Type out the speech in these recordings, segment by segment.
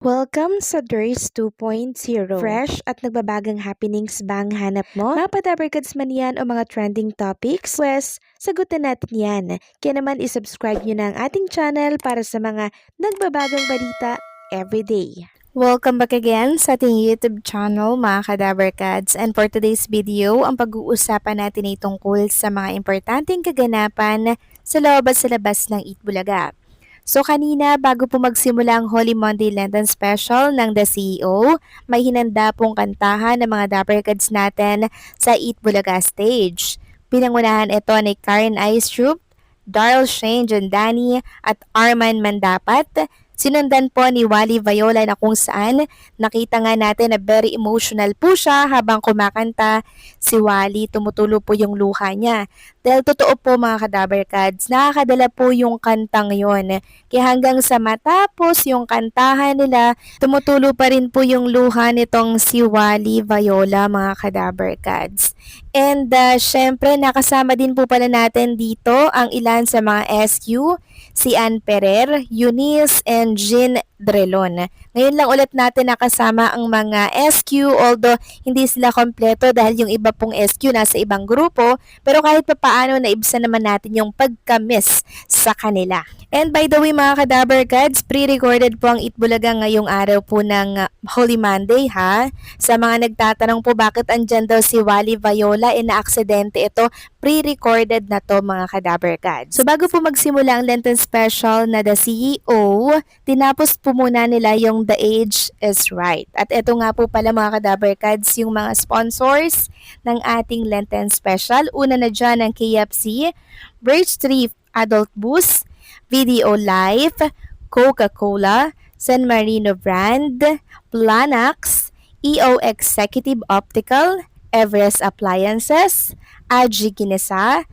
Welcome sa DRS 2.0. Fresh at nagbabagang happenings ba ang hanap mo? Mga padabarkads man yan o mga trending topics? Pwes, sagutin natin yan. Kaya naman isubscribe nyo na ang ating channel para sa mga nagbabagang balita everyday. Welcome back again sa ating YouTube channel mga kadabarkads, and for today's video, ang pag-uusapan natin ay tungkol sa mga importanteng kaganapan sa loob at sa labas ng Eat Bulaga. So kanina, bago po magsimula ang Holy Monday Lenten Special ng The CEO, may hinanda pong kantahan ng mga dabarkads natin sa Eat Bulaga stage. Pinangunahan ito ni Karen Aistrup, Darrell Shane Jondani at Arman Mandapat. Sinundan po ni Wally Viola na kung saan nakita nga natin na very emotional po siya habang kumakanta si Wally. Tumutulo po yung luha niya. Dahil totoo po mga kadabarkads, nakakadala po yung kantang yon. Kaya hanggang sa matapos yung kantahan nila, tumutulo pa rin po yung luha nitong si Wally Viola mga kadabarkads. And syempre nakasama din po pala natin dito ang ilan sa mga SQ, si Ann Perer, Eunice, and Jean Drelon. Ngayon lang ulit natin nakasama ang mga SQ, although hindi sila kompleto dahil yung iba pong SQ nasa ibang grupo, pero kahit pa paano naibsan naman natin yung pagka-miss sa kanila. And by the way mga kadabarkads, pre-recorded po ang Eat Bulaga ngayong araw po ng Holy Monday ha. Sa mga nagtatanong po bakit andyan daw si Wally Viola, na-aksidente ito, pre-recorded na to mga kadabarkads. So bago po magsimula ang Lenten Special na The CEO, tinapos po muna nila yung The Age is Right. At ito nga po pala mga kadabarkads yung mga sponsors ng ating Lenten Special. Una na dyan ang KFC, Birch Tree Adult Boost, Video Life, Coca-Cola, San Marino Brand, Planax, EO Executive Optical, Everest Appliances, Aji Ginesa,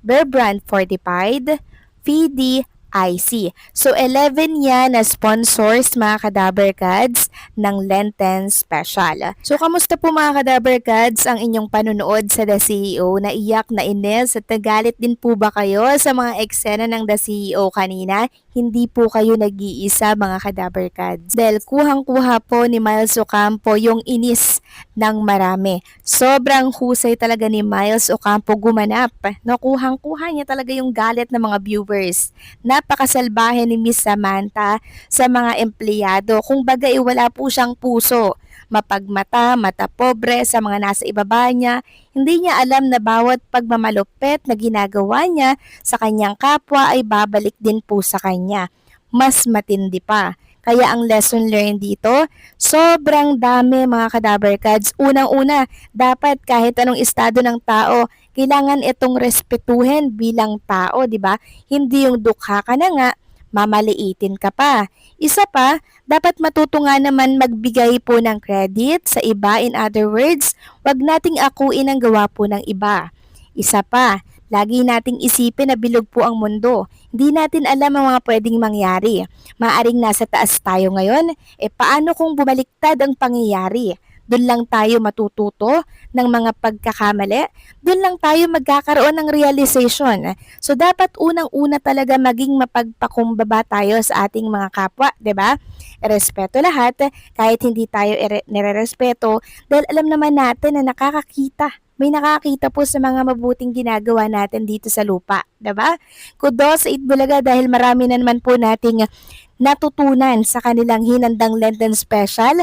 Bear Brand Fortified, VDIC. So 11 yan na sponsors mga kadabarkads ng Lenten Special. So kamusta po mga kadabarkads ang inyong panunood sa The CEO? Naiyak, nainis at nagalit din po ba kayo sa mga eksena ng The CEO kanina? Hindi po kayo nag-iisa mga kadabarkads. Dahil kuhang-kuha po ni Miles Ocampo yung inis ng marami. Sobrang husay talaga ni Miles Ocampo gumanap. Nakuhang-kuha niya talaga yung galit ng mga viewers. Napakasalbahe ni Miss Samantha sa mga empleyado. Kung bagay wala po siyang puso. Mapagmata, mata pobre sa mga nasa ibaba niya. Hindi niya alam na bawat pagmamalupet na ginagawa niya sa kanyang kapwa ay babalik din po sa kanya. Mas matindi pa. Kaya ang lesson learned dito, sobrang dami mga kadabarkads. Unang-una, dapat kahit anong estado ng tao, kailangan itong respetuhin bilang tao, di ba? Hindi yung dukha ka na nga, mamaliitin ka pa. Isa pa, dapat matuto nga naman magbigay po ng credit sa iba. In other words, wag nating akuin ang gawa po ng iba. Isa pa, lagi nating isipin na bilog po ang mundo. Hindi natin alam ang mga pwedeng mangyari. Maaring nasa taas tayo ngayon, paano kung bumaliktad ang pangyayari? Doon lang tayo matututo ng mga pagkakamali. Doon lang tayo magkakaroon ng realization. So dapat unang-una talaga maging mapagpakumbaba tayo sa ating mga kapwa, 'di ba? Respeto lahat kahit hindi tayo nire-respeto dahil alam naman natin na nakakakita. May nakakita po sa mga mabuting ginagawa natin dito sa lupa, 'di ba? Kudos sa Eat Bulaga dahil marami na naman po nating natutunan sa kanilang hinandang Lenten Special.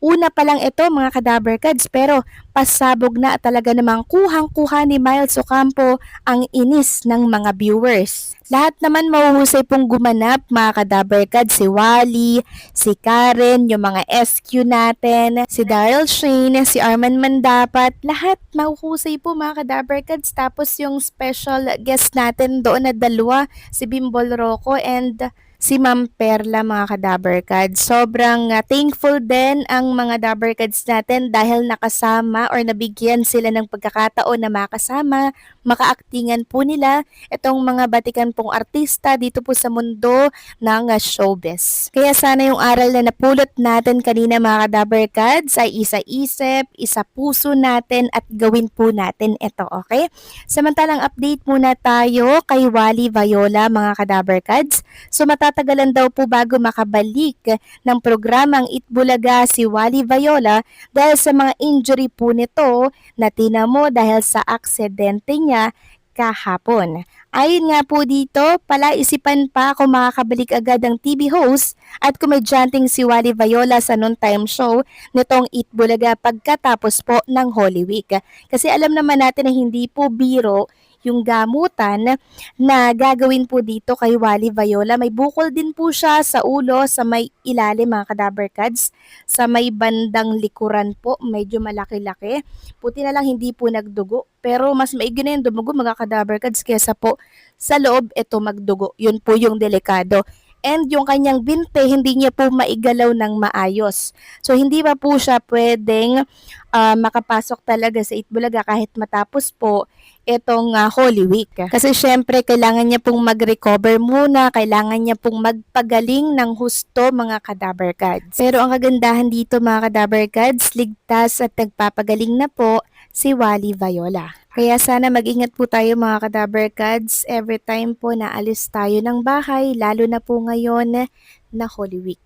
Una pa lang ito mga kadabarkads, pero pasabog na talaga namang kuhang-kuha ni Miles Ocampo ang inis ng mga viewers. Lahat naman mahuhusay pong gumanap mga kadabarkads, si Wally, si Karen, yung mga SQ natin, si Darrell Shane, si Arman Mandapat, lahat mahuhusay po mga kadabarkads. Tapos yung special guest natin doon na dalawa, si Bimbol Rocco and si Ma'am Perla mga kadabarkads. Sobrang thankful din ang mga dabarkads natin dahil nakasama or nabigyan sila ng pagkakataon na makasama, makaaktingan po nila itong mga batikan pong artista dito po sa mundo ng showbiz. Kaya sana yung aral na napulot natin kanina mga kadabarkads ay isa-isip, isa-puso natin at gawin po natin ito, okay? Samantalang update muna tayo kay Wally Viola mga kadabarkads. So matapos matatagalan daw po bago makabalik ng programang Itbulaga si Wally Viola dahil sa mga injury po nito na tinamo dahil sa aksidente niya kahapon. Ayon nga po dito, palaisipan pa kung makakabalik agad ang TV host at komedyanteng si Wally Viola sa noontime show nitong Itbulaga pagkatapos po ng Holy Week. Kasi alam naman natin na hindi po biro yung gamutan na gagawin po dito kay Wally Viola. May bukol din po siya sa ulo, sa may ilalim mga Kadaber Cats, sa may bandang likuran po, medyo malaki-laki. Puti na lang hindi po nagdugo, pero mas maigi na yung dumugo mga Kadaber Cats kesa po sa loob ito magdugo. Yun po yung delikado. And yung kanyang binte, hindi niya po maigalaw ng maayos. So hindi pa po siya pwedeng makapasok talaga sa Itbulaga kahit matapos po itong Holy Week. Kasi syempre kailangan niya pong mag-recover muna, kailangan niya pong magpagaling ng husto mga Kadaber Cats. Pero ang kagandahan dito mga Kadaber Cats, ligtas at nagpapagaling na po si Wally Viola. Kaya sana mag-ingat po tayo mga Kadaber Cats every time po na alis tayo ng bahay, lalo na po ngayon na Holy Week.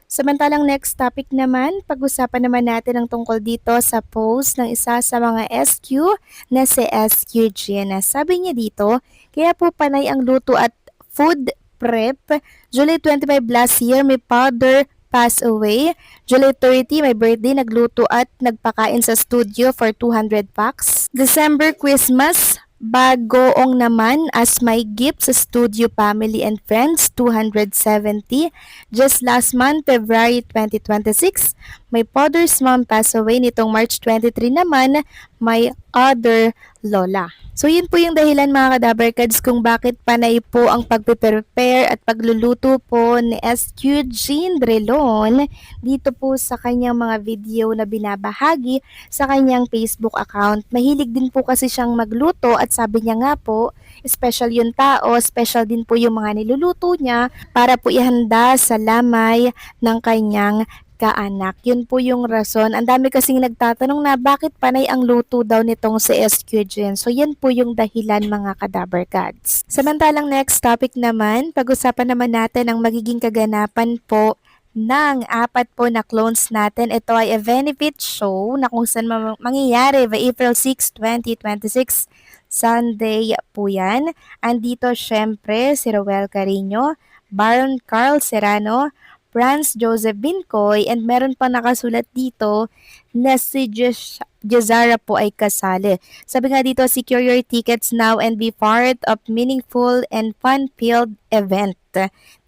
Samantalang next topic naman, pag-usapan naman natin ang tungkol dito sa post ng isa sa mga SQ na si SQ Gina. Sabi niya dito, kaya po panay ang luto at food prep. July 25 last year, may father pass away. July 30, my birthday, nagluto at nagpakain sa studio for 200 packs. December, Christmas, bagoong naman as my gift sa studio family and friends, 270. Just last month, February 2026, my father's mom passed away. Nitong March 23 naman, my other lola. So yun po yung dahilan mga Kadaber Cats kung bakit panay po ang pagpe-prepare at pagluluto po ni SQ Jean Drelon dito po sa kanyang mga video na binabahagi sa kanyang Facebook account. Mahilig din po kasi siyang magluto at sabi niya nga po, special yung tao, special din po yung mga niluluto niya para po ihanda sa lamay ng kanyang kaanak. Yun po yung rason. Ang dami kasing nagtatanong na bakit panay ang luto daw nitong si SQ Jen. So yan po yung dahilan mga Kadaber Cats. Samantalang next topic naman, pag-usapan naman natin ang magiging kaganapan po ng apat po na clones natin. Ito ay a benefit show na kung saan mangyayari by April 6, 2026. Sunday po yan. Andito syempre si Roel Carino, Baron Carl Serrano, Franz Joseph Bincoy, and meron pa nakasulat dito na si Jezara po ay kasali. Sabi nga dito, secure your tickets now and be part of meaningful and fun-filled event.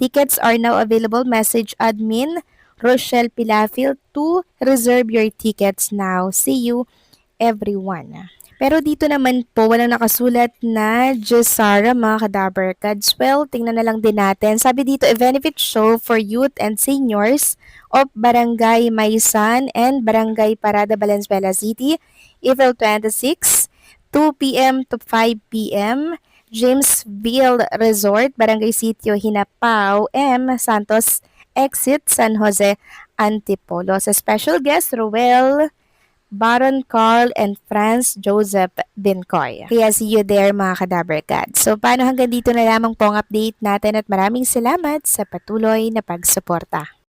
Tickets are now available. Message admin Rochelle Pilafil to reserve your tickets now. See you everyone. Pero dito naman po, walang nakasulat na Jezara mga Kadaber Cats. Well, tingnan na lang din natin. Sabi dito, a benefit show for youth and seniors of Barangay Maysan and Barangay Parada, Valenzuela City, April 26, 2 p.m. to 5 p.m. Jamesville Resort, Barangay Sitio, Hinapao, M. Santos, Exit, San Jose, Antipolo. Sa special guest, Roel, Baron Carl, and Franz Joseph Bincoy. Kaya see you there mga Kadaber Cats. So paano hanggang dito na lamang po ang update natin at maraming salamat sa patuloy na pagsuporta.